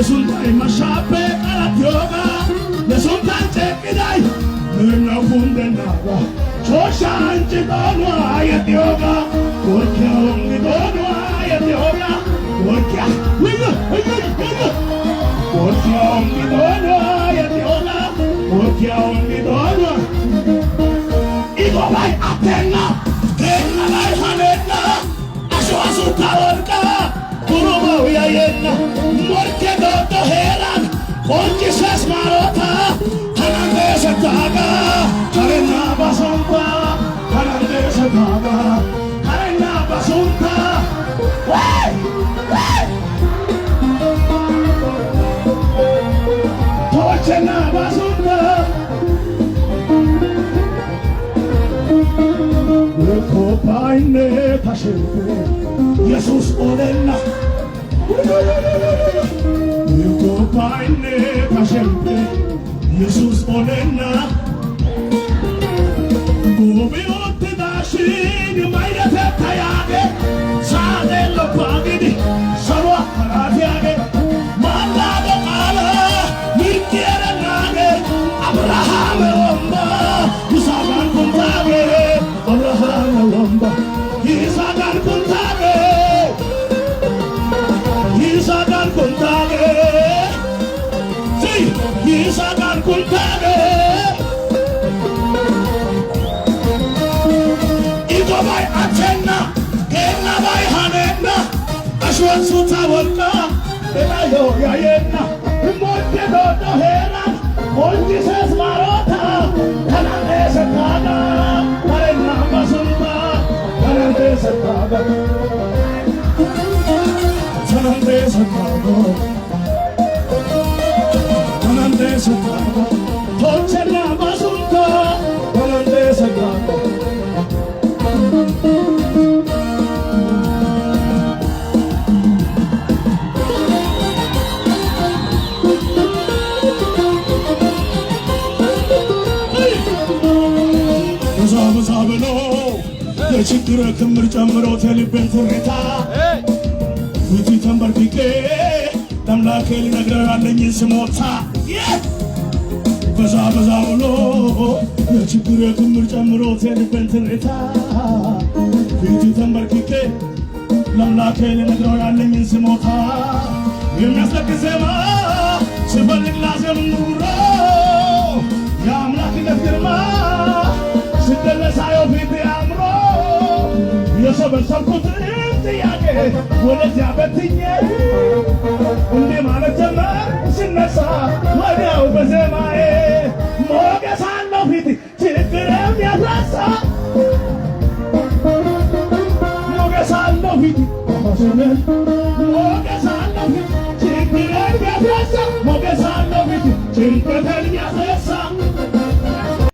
Sultan mashape karatyoga the sultan chekidai no fundenaga choshanchi dono ayatyoga korkya ongi dono ayatyoga korkya korkya ongi dono ayatyoga korkya ongi dono igo bai atenna tenna bai hanena ashwasu tawarka kuruba uyayenna morke doto heran konki ses marota kanande setaga karena basumpa kanande setaga karena basumpa tochena basumpa ko paine tashempe Jesus olenna Yuko paine kashempe Jesus olenna Gobe otte dashin mayra tayage Sade lo pagidi sarwa karatiage Malado ala nikera nage Abraham lomba Isagan kuntage Abraham lomba Isagan kuntage Isagan kuntage Isagan kuntage Igo bai atenna Kenna bai hanenna Ashwan suta volka Ena yo yayenna Monte dodo heran Monte ses marota Kanande setaga Karenna basumba Kanande setaga Kanande setaga Kanande setaga Tochena basumba Kanande setaga ብሎ የችግር ክምር ጨምሮት የልቤን ትርታ ፊቱ ተንበርክኬ ለአምላኬ ልነግረው ያለኝን ስሞታ በዛ ብሎ የችግር ክምር ጨምሮት የልቤን ትርታ ፊቱ ተንበርክኬ ለአምላኬ ልነግረው ያለኝን ስሞታ የሚያስለቅስ ዜማ ስፈልግ ላዜም ኑሮ የአምላክነት ግርማ ስደለሳዮ ፊት ያምሮ የሰበሰብኩትን ጥያቄ ወደዚያ በትኜ እንዲህ ማለት ጀመር ስነሳ ወዲያው በዜማዬ ሞገስ አለው ፊት ችግርም ያስረሳ ሞገስ አለው ፊት ሞገስ አለው ፊት ችግርም ያስረሳ ሞገስ አለው ፊት ጭንቀትን ያስረሳ